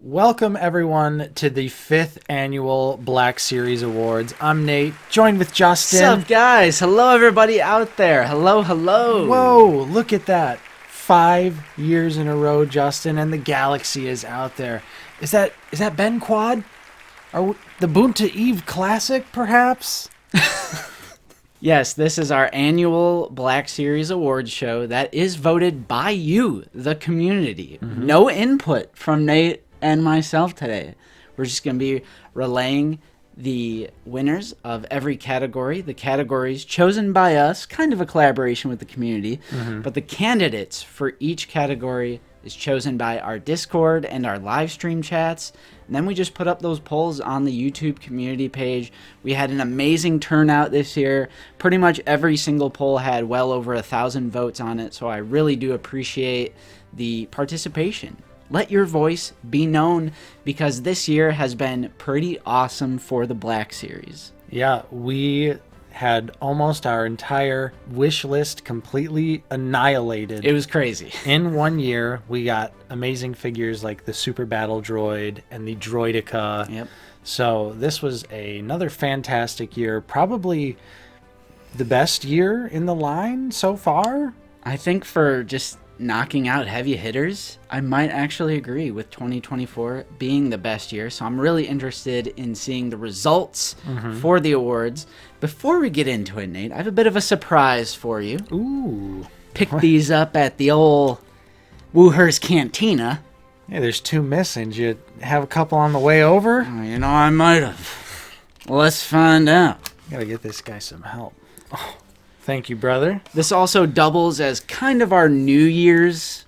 Welcome, everyone, to the 5th Annual Black Series Awards. I'm Nate, joined with Justin. What's up, guys? Hello, everybody out there. Hello. Whoa, look at that. 5 years in a row, Justin, and the galaxy is out there. Is that Ben Quad? The Boonta Eve Classic, perhaps? Yes, this is our annual Black Series Awards show that is voted by you, the community. Mm-hmm. No input from Nate and myself today. We're just going to be relaying the winners of every category. The categories chosen by us, kind of a collaboration with the community, but the candidates for each category is chosen by our Discord and our live stream chats. And then we just put up those polls on the YouTube community page. We had an amazing turnout this year. Pretty much every single poll had well over 1,000 votes on it, so I really do appreciate the participation. Let your voice be known, because this year has been pretty awesome for the Black Series. Yeah, we had almost our entire wish list completely annihilated. It was crazy. In 1 year, we got amazing figures like the Super Battle Droid and the Droidica. Yep. So this was another fantastic year. Probably the best year in the line so far. I think for just knocking out heavy hitters, I might actually agree with 2024 being the best year. So I'm really interested in seeing the results for the awards. Before we get into it, Nate, I have a bit of a surprise for you. Ooh. Picked these up at the old Woohurst Cantina. Yeah, there's 2 missing. Did you have a couple on the way over? Oh, you know, I might have. Let's find out. Gotta get this guy some help. Oh, thank you, brother. This also doubles as kind of our New Year's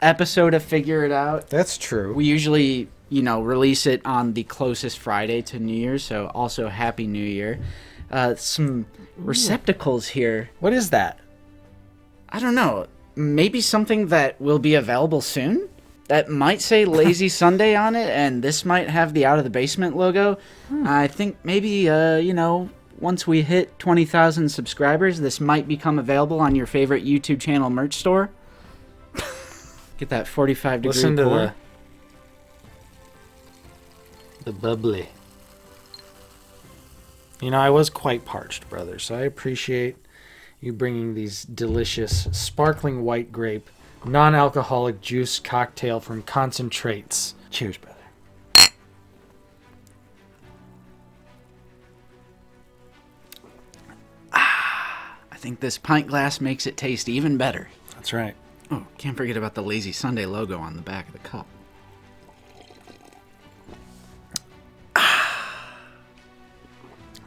episode of Figure It Out. That's true. We usually, release it on the closest Friday to New Year's, so also Happy New Year. Some receptacles here. What is that? I don't know. Maybe something that will be available soon? That might say Lazy Sunday on it, and this might have the Out of the Basement logo. I think maybe, once we hit 20,000 subscribers, this might become available on your favorite YouTube channel merch store. Get that 45-degree Listen to pour. the bubbly. I was quite parched, brother, so I appreciate you bringing these delicious, sparkling white grape, non-alcoholic juice cocktail from Concentrates. Cheers, brother. I think this pint glass makes it taste even better. That's right. Oh, can't forget about the Lazy Sunday logo on the back of the cup.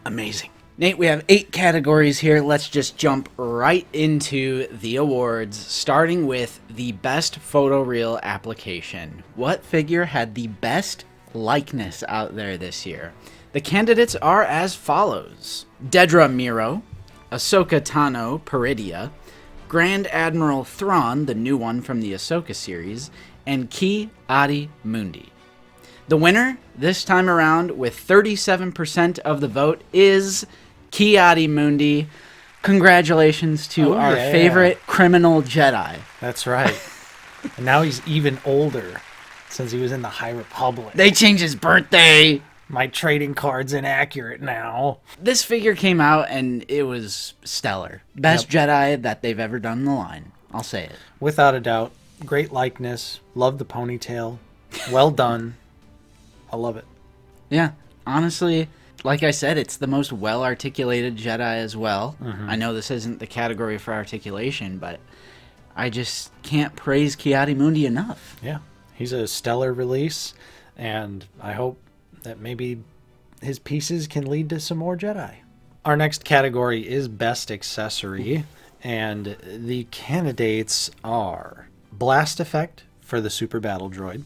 Amazing. Nate, we have 8 categories here. Let's just jump right into the awards, starting with the best photoreal application. What figure had the best likeness out there this year? The candidates are as follows: Dedra Miro, Ahsoka Tano Peridia, Grand Admiral Thrawn, the new one from the Ahsoka series, and Ki-Adi-Mundi. The winner this time around, with 37% of the vote, is Ki-Adi-Mundi. Congratulations to our favorite criminal Jedi. That's right. And now he's even older, since he was in the High Republic. They changed his birthday. My trading card's inaccurate now. This figure came out and it was stellar. Best Jedi that they've ever done in the line. I'll say it. Without a doubt. Great likeness. Love the ponytail. Well done. I love it. Yeah. Honestly, like I said, it's the most well-articulated Jedi as well. I know this isn't the category for articulation, but I just can't praise Ki-Adi-Mundi enough. Yeah. He's a stellar release, and I hope that maybe his pieces can lead to some more Jedi. Our next category is Best Accessory, and the candidates are Blast Effect for the Super Battle Droid,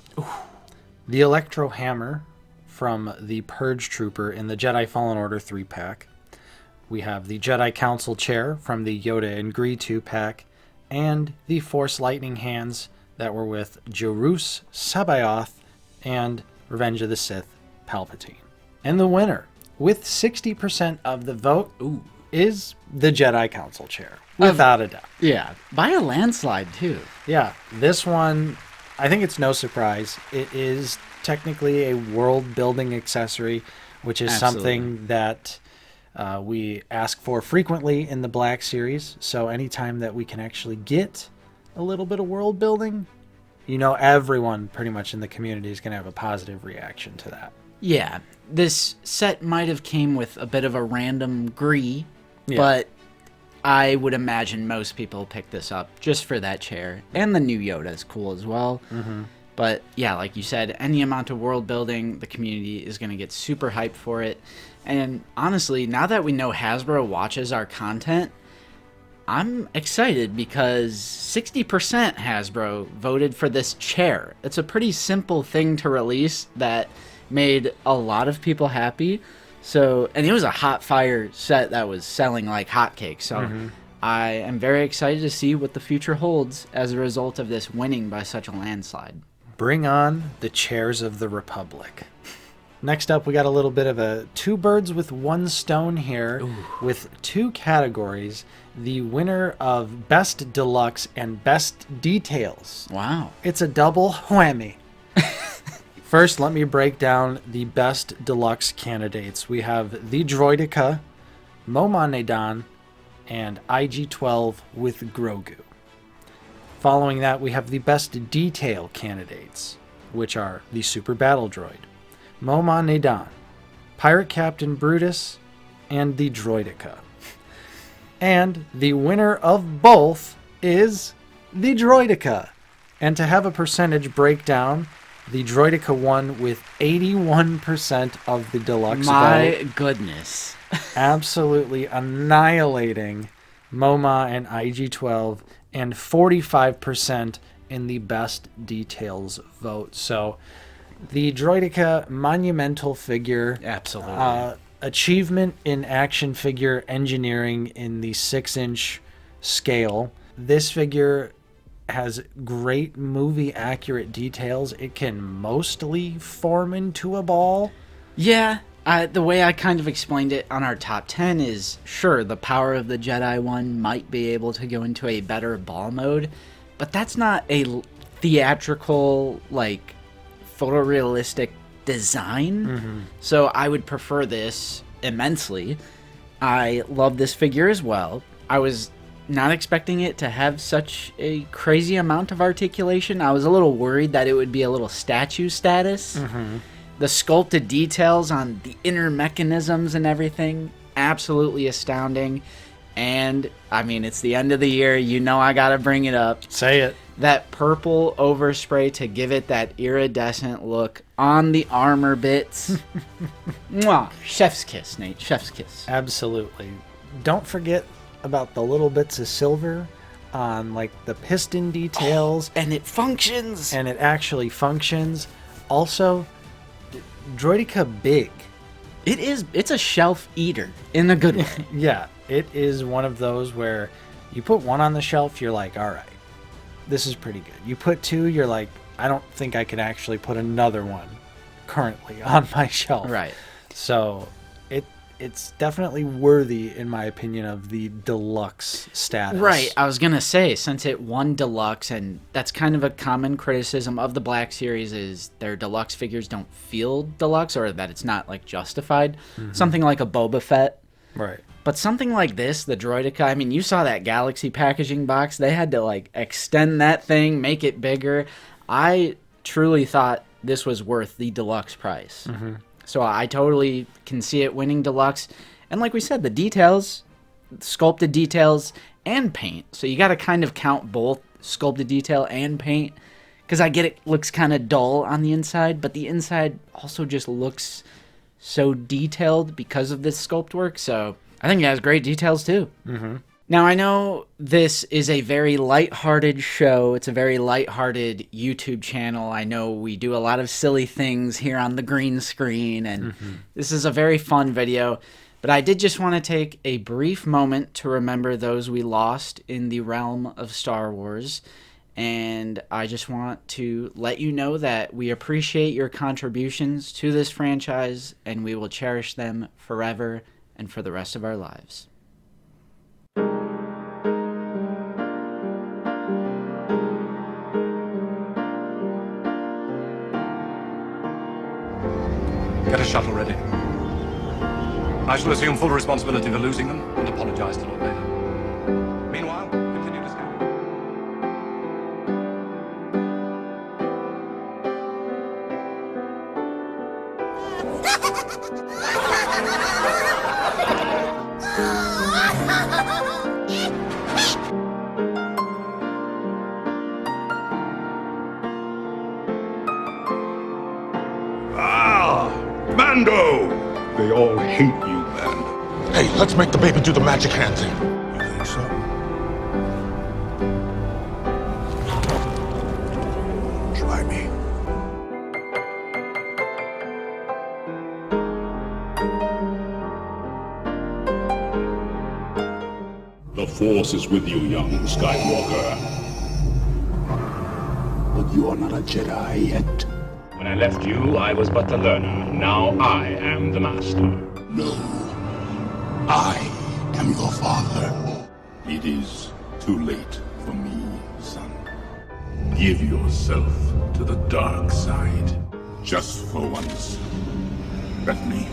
the Electro Hammer from the Purge Trooper in the Jedi Fallen Order 3-pack, we have the Jedi Council Chair from the Yoda and Gree 2-pack, and the Force Lightning Hands that were with Jerus Sabaoth and Revenge of the Sith Palpatine. And the winner, with 60% of the vote, is the Jedi Council Chair, without a doubt. Yeah, by a landslide, too. Yeah, this one I think it's no surprise. It is technically a world-building accessory, which is Absolutely. something that we ask for frequently in the Black Series. So anytime that we can actually get a little bit of world building, everyone pretty much in the community is going to have a positive reaction to that. Yeah, this set might have came with a bit of a random gree, Yeah. but I would imagine most people pick this up just for that chair. And the new Yoda is cool as well. Mm-hmm. But yeah, like you said, any amount of world building, the community is going to get super hyped for it. And honestly, now that we know Hasbro watches our content, I'm excited because 60% Hasbro voted for this chair. It's a pretty simple thing to release that made a lot of people happy. So, and it was a hot fire set that was selling like hotcakes. So I am very excited to see what the future holds as a result of this winning by such a landslide. Bring on the chairs of the Republic. Next up, we got a little bit of a two birds with one stone here with two categories. The winner of Best Deluxe and Best Details. Wow. It's a double whammy. First, let me break down the Best Deluxe candidates. We have the Droideka, Momanedan, and IG-12 with Grogu. Following that, we have the Best Detail candidates, which are the Super Battle Droid, Momanedan, Pirate Captain Brutus, and the Droideka. And the winner of both is the Droideka. And to have a percentage breakdown, the Droideka won with 81% of the deluxe My vote, goodness. absolutely annihilating MoMA and IG-12, and 45% in the Best Details vote. So the Droideka monumental figure. Absolutely. Achievement in action figure engineering in the 6-inch scale. This figure has great movie accurate details. It can mostly form into a ball. Yeah, the way I kind of explained it on our top 10 is, sure, the Power of the Jedi one might be able to go into a better ball mode, but that's not a theatrical, like, photorealistic design. So I would prefer this immensely. I love this figure as well. I was not expecting it to have such a crazy amount of articulation. I was a little worried that it would be a little statue status. The sculpted details on the inner mechanisms and everything, absolutely astounding. And, I mean, it's the end of the year. I gotta bring it up. Say it. That purple overspray to give it that iridescent look on the armor bits. Mwah! Chef's kiss, Nate. Chef's kiss. Absolutely. Don't forget about the little bits of silver on like the piston details. And it functions. And it actually functions. Also, Droideka big. It's a shelf eater in a good way. Yeah, it is one of those where you put one on the shelf, you're like, all right, this is pretty good. You put two, you're like, I don't think I could actually put another one currently on my shelf. Right. So it's definitely worthy, in my opinion, of the deluxe status. Right. I was going to say, since it won deluxe, and that's kind of a common criticism of the Black Series is their deluxe figures don't feel deluxe, or that it's not like justified. Something like a Boba Fett. Right. But something like this, the Droideka, I mean, you saw that Galaxy packaging box. They had to, like, extend that thing, make it bigger. I truly thought this was worth the deluxe price. So I totally can see it winning deluxe. And like we said, the details, sculpted details, and paint. So you got to kind of count both sculpted detail and paint. Because I get it looks kind of dull on the inside, but the inside also just looks so detailed because of this sculpt work. So I think it has great details too. Now, I know this is a very lighthearted show. It's a very lighthearted YouTube channel. I know we do a lot of silly things here on the green screen, and this is a very fun video. But I did just want to take a brief moment to remember those we lost in the realm of Star Wars. And I just want to let you know that we appreciate your contributions to this franchise, and we will cherish them forever and for the rest of our lives. Get a shuttle ready. I shall assume full responsibility for losing them and apologize to Lord Vader. Meanwhile, continue to scout. Mando! They all hate you, Mando. Hey, let's make the baby do the magic hand thing. You think so? Try me. The Force is with you, young Skywalker. But you are not a Jedi yet. When I left you, I was but the learner. Now I am the master. No. I am your father. It is too late for me, son. Give yourself to the dark side. Just for once. Let me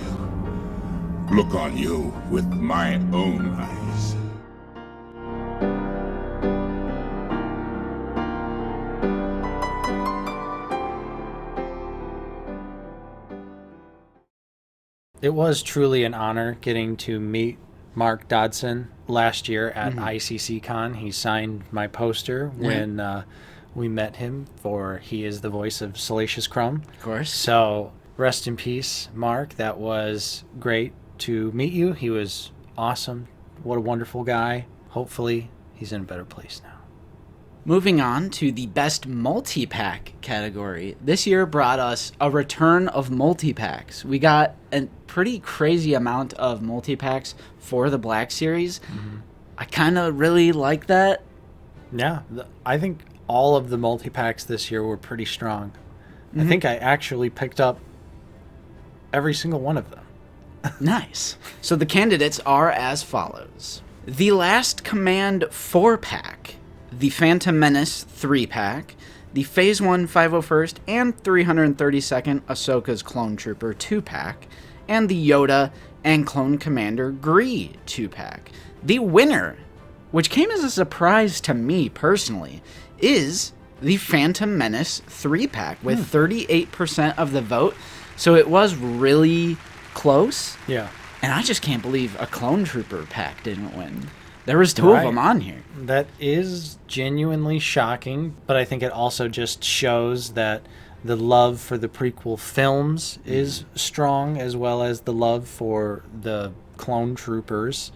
look on you with my own eyes. It was truly an honor getting to meet Mark Dodson last year at ICC Con. He signed my poster when we met him, for he is the voice of Salacious Crumb. Of course. So rest in peace, Mark. That was great to meet you. He was awesome. What a wonderful guy. Hopefully he's in a better place now. Moving on to the best multi-pack category. This year brought us a return of multi-packs. We got a pretty crazy amount of multi-packs for the Black Series. I kind of really like that. Yeah, I think all of the multi-packs this year were pretty strong. I think I actually picked up every single one of them. Nice. So the candidates are as follows. The Last Command 4-pack, the Phantom Menace 3-pack, the Phase 1 501st and 332nd Ahsoka's Clone Trooper 2-pack, and the Yoda and Clone Commander Gree 2-pack. The winner, which came as a surprise to me personally, is the Phantom Menace 3-pack with 38% of the vote. So it was really close. Yeah. And I just can't believe a Clone Trooper pack didn't win. There was two of them on here. That is genuinely shocking, but I think it also just shows that the love for the prequel films is strong, as well as the love for the clone troopers.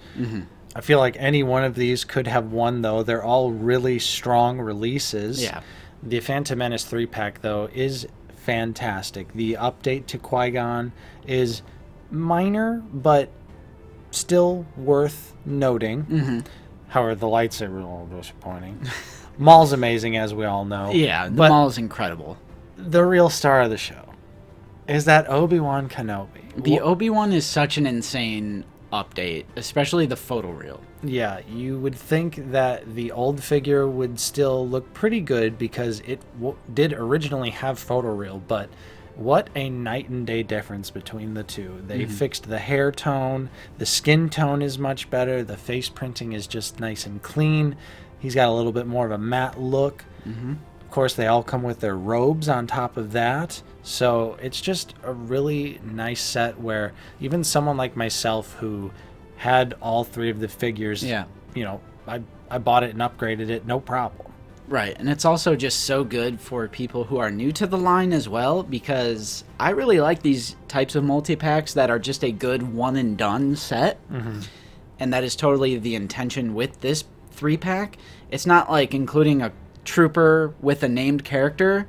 I feel like any one of these could have won, though. They're all really strong releases. Yeah. The Phantom Menace 3-pack, though, is fantastic. The update to Qui-Gon is minor, but still worth noting. However, the lightsaber are a little disappointing. Maul's amazing, as we all know. Yeah, the but Maul is incredible. the real star of the show is that Obi-Wan Kenobi. The Obi-Wan is such an insane update, especially the photoreal. Yeah, you would think that the old figure would still look pretty good because it did originally have photoreal, but what a night and day difference between the two. They fixed the hair tone, the skin tone is much better, the face printing is just nice and clean. He's got a little bit more of a matte look. Of course, they all come with their robes on top of that. So it's just a really nice set where even someone like myself who had all three of the figures, you know, I bought it and upgraded it, no problem. Right, and it's also just so good for people who are new to the line as well, because I really like these types of multi-packs that are just a good one-and-done set, and that is totally the intention with this 3-pack. It's not like including a trooper with a named character.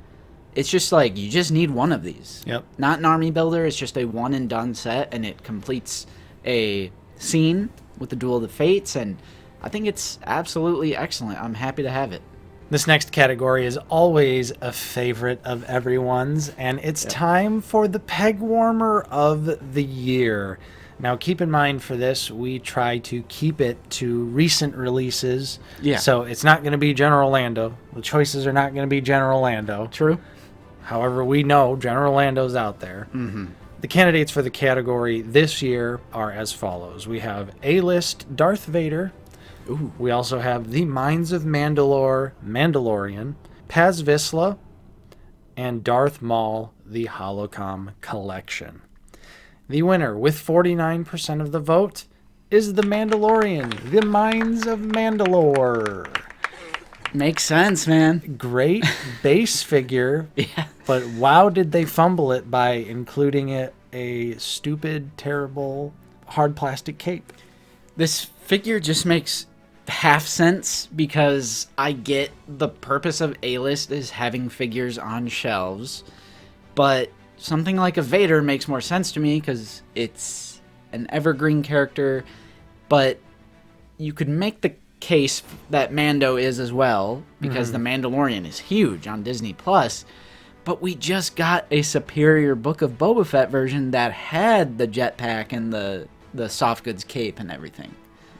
It's just like, you just need one of these. Yep. Not an army builder, it's just a one-and-done set, and it completes a scene with the Duel of the Fates, and I think it's absolutely excellent. I'm happy to have it. This next category is always a favorite of everyone's, and it's time for the peg warmer of the year. Now, keep in mind for this, we try to keep it to recent releases. Yeah. So it's not going to be General Lando. The choices are not going to be General Lando. True. However, we know General Lando's out there. The candidates for the category this year are as follows. We have A-list Darth Vader. Ooh. We also have the Mines of Mandalore Mandalorian, Paz Vizsla, and Darth Maul, the Holocom Collection. The winner, with 49% of the vote, is the Mandalorian, the Mines of Mandalore. Makes sense, man. Great base figure, Yeah. but wow, did they fumble it by including it a stupid, terrible, hard plastic cape. This figure just makes half sense because I get the purpose of A-list is having figures on shelves, but something like a Vader makes more sense to me because it's an evergreen character, but you could make the case that Mando is as well because The Mandalorian is huge on Disney Plus, but we just got a superior Book of Boba Fett version that had the jetpack and the soft goods cape and everything.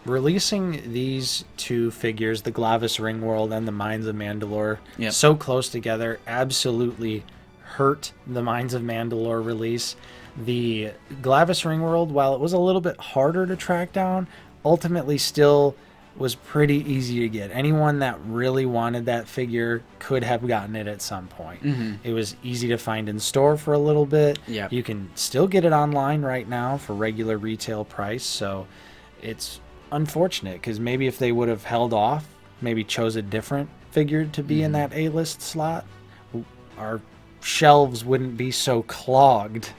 Releasing these two figures, the Glavis Ringworld and the Mines of Mandalore, Yep. so close together, absolutely hurt the Mines of Mandalore release. The Glavis Ringworld, while it was a little bit harder to track down, ultimately still was pretty easy to get. Anyone that really wanted that figure could have gotten it at some point. It was easy to find in store for a little bit. Yep. You can still get it online right now for regular retail price, so it's unfortunate because maybe if they would have held off, maybe chose a different figure to be in that A-list slot, our shelves wouldn't be so clogged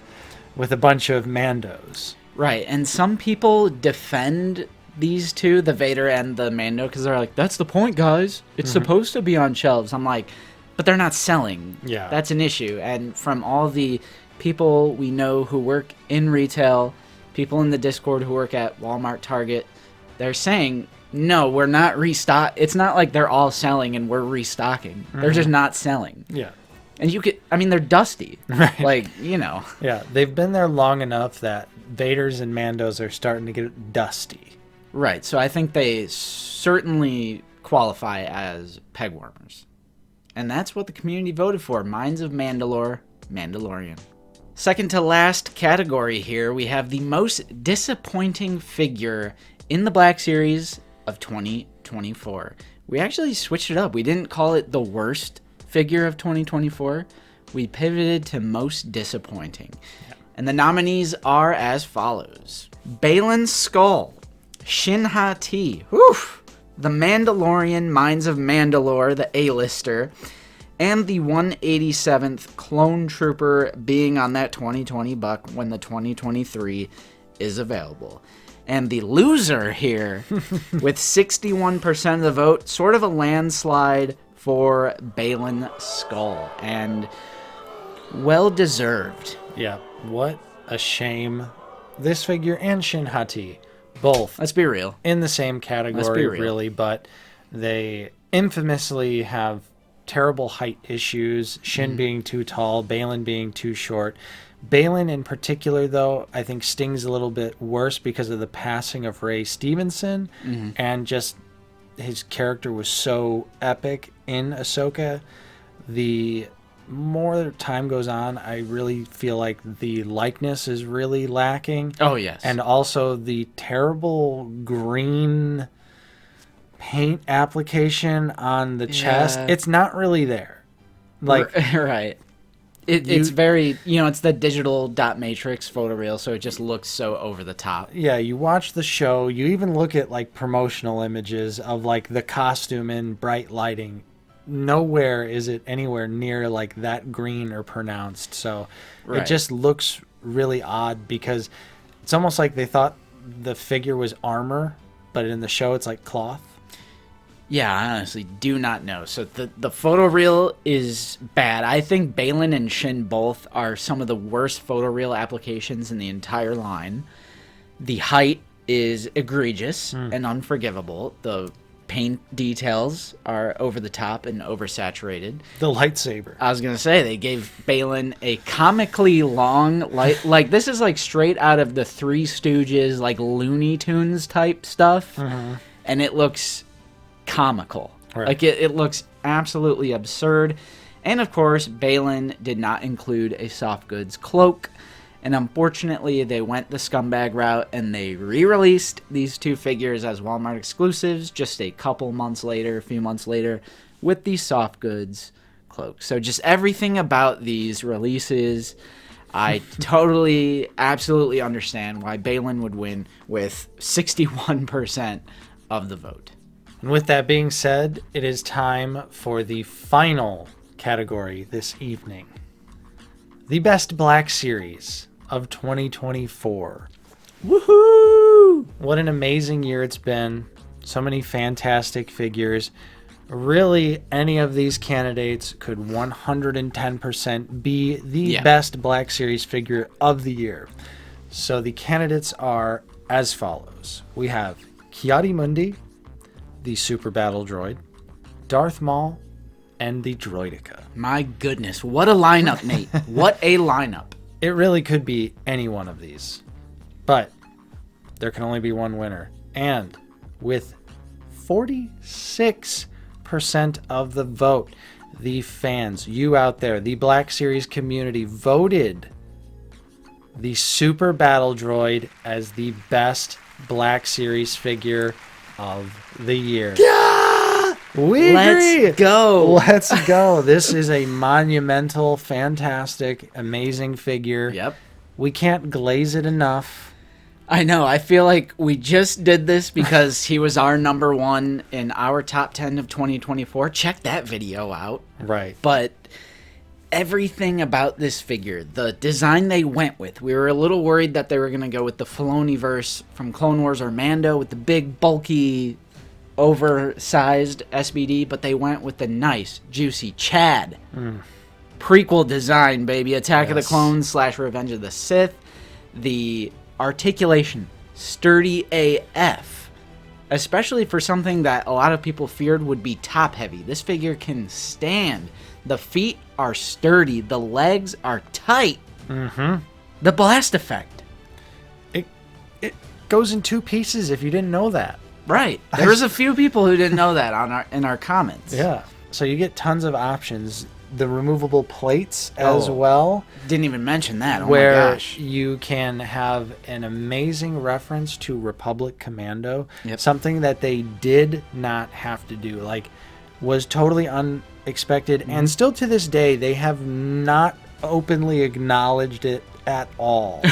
with a bunch of Mandos. Right, and some people defend these two, the Vader and the Mando, because they're like, that's the point, guys. It's supposed to be on shelves. I'm like, but they're not selling. Yeah. That's an issue. And from all the people we know who work in retail, people in the Discord who work at Walmart, Target, they're saying, no, we're not restock. It's not like they're all selling and we're restocking. They're just not selling. Yeah. And you could, I mean, they're dusty. Right. Like, you know. Yeah, they've been there long enough that Vaders and Mandos are starting to get dusty. Right, so I think they certainly qualify as peg warmers. And that's what the community voted for. Mines of Mandalore, Mandalorian. Second to last category here, we have the most disappointing figure in the Black Series of 2024. We actually switched it up. We didn't call it the worst figure of 2024. We pivoted to most disappointing. Yeah. And the nominees are as follows. Balin's Skull, Shin Ha-Ti, the Mandalorian Mines of Mandalore, the A-lister, and the 187th Clone Trooper being on that 2020 buck when the 2023 is available. And the loser here, with 61% of the vote, sort of a landslide for Balin Skull, and well-deserved. Yeah, what a shame. This figure and Shin Ha-Ti, both. Let's be real. In the same category, really, but they infamously have terrible height issues, Shin being too tall, Balin being too short. Balin in particular, though, I think stings a little bit worse because of the passing of Ray Stevenson, and just his character was so epic in Ahsoka. The more time goes on, I really feel like the likeness is really lacking. Oh, yes. And also the terrible green paint application on the chest. It's not really there. Like, right. It's very, it's the digital dot matrix photoreal, so it just looks so over the top. Yeah, you watch the show, you even look at like promotional images of like the costume in bright lighting. Nowhere is it anywhere near like that green or pronounced. So it just looks really odd because it's almost like they thought the figure was armor, but in the show it's like cloth. Yeah, I honestly do not know. So the photoreal is bad. I think Balin and Shin both are some of the worst photoreal applications in the entire line. The height is egregious and unforgivable. The paint details are over the top and oversaturated. The lightsaber. I was going to say, they gave Balin a comically long, like this is like straight out of the Three Stooges, like Looney Tunes type stuff. And it looks comical. Right. Like it looks absolutely absurd. And of course, Balin did not include a soft goods cloak. And unfortunately, they went the scumbag route and they re-released these two figures as Walmart exclusives just a few months later, with these soft goods cloaks. So just everything about these releases, I totally, absolutely understand why Balin would win with 61% of the vote. And with that being said, it is time for the final category this evening. The Best Black Series of 2024. Woohoo! What an amazing year it's been. So many fantastic figures. Really, any of these candidates could 110% be the best Black Series figure of the year. So the candidates are as follows. We have Ki-Adi-Mundi, the Super Battle Droid, Darth Maul, and the Droideka. My goodness, what a lineup, Nate. What a lineup. It really could be any one of these. But there can only be one winner. And with 46% of the vote, the fans, you out there, the Black Series community, voted the Super Battle Droid as the best Black Series figure of the year. We agree. Let's go. Let's go. This is a monumental, fantastic, amazing figure. Yep. We can't glaze it enough. I know. I feel like we just did this because he was our number one in our top 10 of 2024. Check that video out. Right. But everything about this figure, the design they went with, we were a little worried that they were going to go with the Filoni-verse from Clone Wars or Mando with the big, bulky, oversized SBD, but they went with the nice, juicy Chad. Prequel design, baby. Attack of the Clones / Revenge of the Sith. The articulation, sturdy AF. Especially for something that a lot of people feared would be top heavy. This figure can stand. The feet are sturdy. The legs are tight. The blast effect. It goes in two pieces if you didn't know that. Right. There was a few people who didn't know that in our comments. Yeah. So you get tons of options. The removable plates as well. Didn't even mention that. Oh where my gosh. you can have an amazing reference to Republic Commando. Yep. Something that they did not have to do. Like, was totally unexpected. And still to this day, they have not openly acknowledged it at all.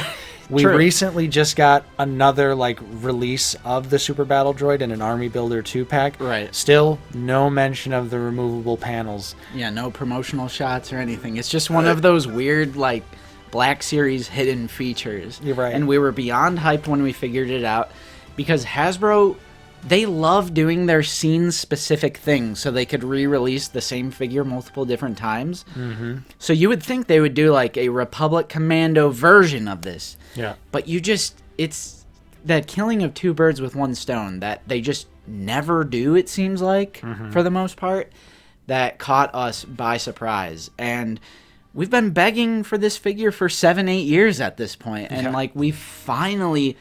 We True. recently just got another release of the Super Battle Droid in an Army Builder 2-pack. Right. Still no mention of the removable panels. Yeah, no promotional shots or anything. It's just one of those weird, Black Series hidden features. You're right. And we were beyond hyped when we figured it out because Hasbro, they love doing their scene-specific things so they could re-release the same figure multiple different times. So you would think they would do a Republic Commando version of this. Yeah. But it's that killing of two birds with one stone that they just never do, it seems like, for the most part, that caught us by surprise. And we've been begging for this figure for 7-8 years at this point, and we finally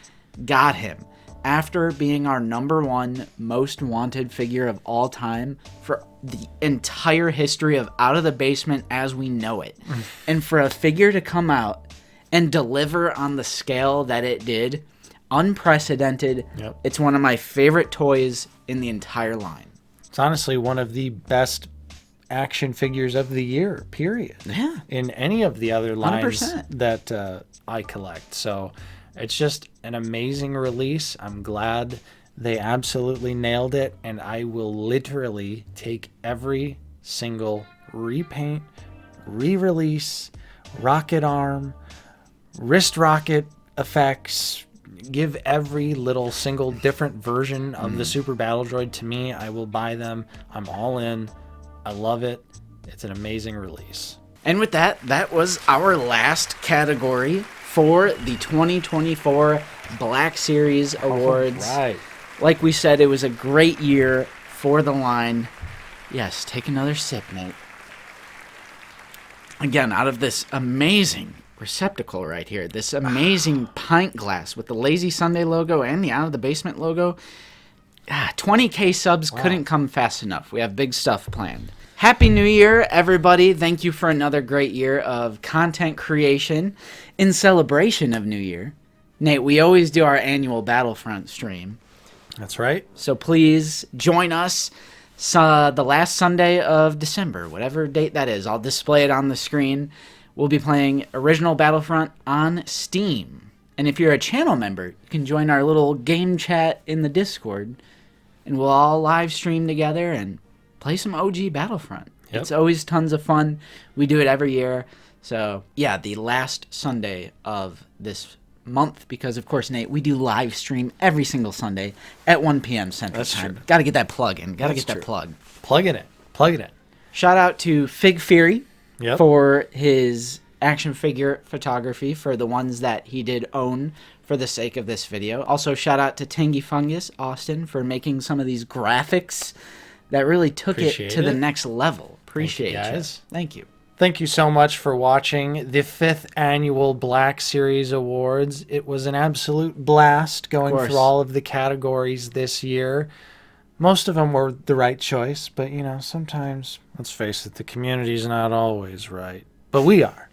got him after being our number one most wanted figure of all time for the entire history of Out of the Basement as we know it. And for a figure to come out and deliver on the scale that it did, unprecedented. Yep. It's one of my favorite toys in the entire line. It's honestly one of the best action figures of the year, period. Yeah. In any of the other lines 100%. that I collect. So it's just an amazing release. I'm glad they absolutely nailed it. And I will literally take every single repaint, re-release, rocket arm, wrist rocket effects, give every little single different version of the Super Battle Droid to me. I will buy them. I'm all in. I love it. It's an amazing release. And with that was our last category for the 2024 Black Series Awards. Right. Like we said, it was a great year for the line. Yes, take another sip, Nate. Again, out of this amazing receptacle right here, this amazing pint glass with the Lazy Sunday logo and the Out of the Basement logo. 20K subs couldn't come fast enough. We have big stuff planned. Happy New Year, everybody. Thank you for another great year of content creation in celebration of New Year. Nate, we always do our annual Battlefront stream. That's right. So please join us the last Sunday of December, whatever date that is. I'll display it on the screen. We'll be playing original Battlefront on Steam. And if you're a channel member, you can join our little game chat in the Discord, and we'll all live stream together and play some OG Battlefront. Yep. It's always tons of fun. We do it every year. So, yeah, the last Sunday of this month, because, of course, Nate, we do live stream every single Sunday at 1 p.m. Central Time. True. Got to get that plug in. Got to That's get true. that plug. Plug it in. Plug it in. Shout out to Fig Fury Yep. for his action figure photography for the ones that he did own for the sake of this video. Also, shout out to Tangy Fungus Austin for making some of these graphics that really took Appreciate it to the it. next level. Appreciate Thank you, guys. Thank you. Thank you so much for watching the 5th annual Black Series Awards. It was an absolute blast going course. through all of the categories this year. Most of them were the right choice, but, you know, sometimes, let's face it, the community's not always right. But we are.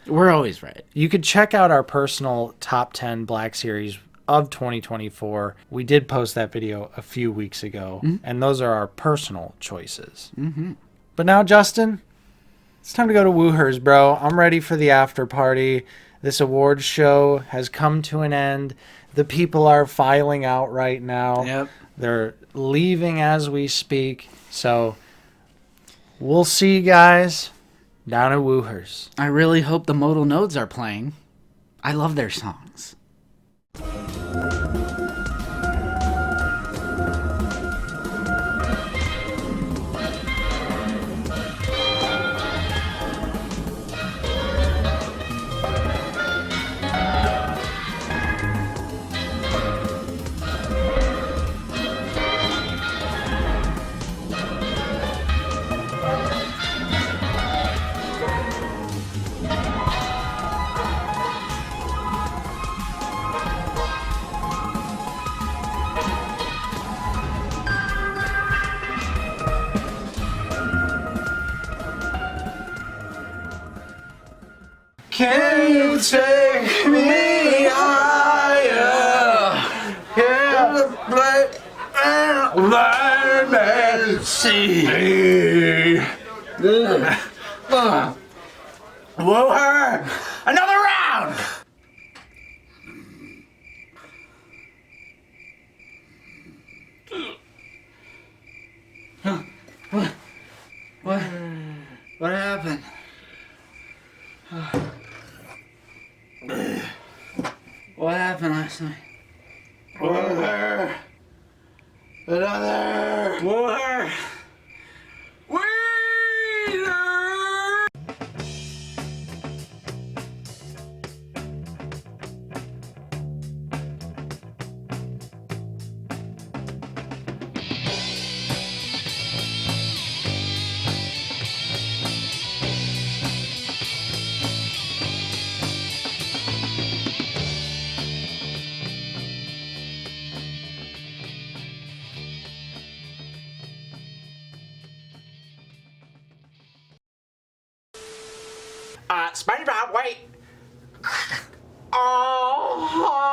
We're always right. You could check out our personal top 10 Black Series of 2024. We did post that video a few weeks ago, and those are our personal choices. Mm-hmm. But now, Justin, it's time to go to Woohers, bro. I'm ready for the after party. This awards show has come to an end. The people are filing out right now. Yep. They're leaving as we speak. So we'll see you guys down at Woohers. I really hope the modal nodes are playing. I love their songs. Can you take me higher? Let me see. Wooher! Another round! What happened? What happened last night? Wooher! Another! Wooher! SpongeBob, wait. Oh.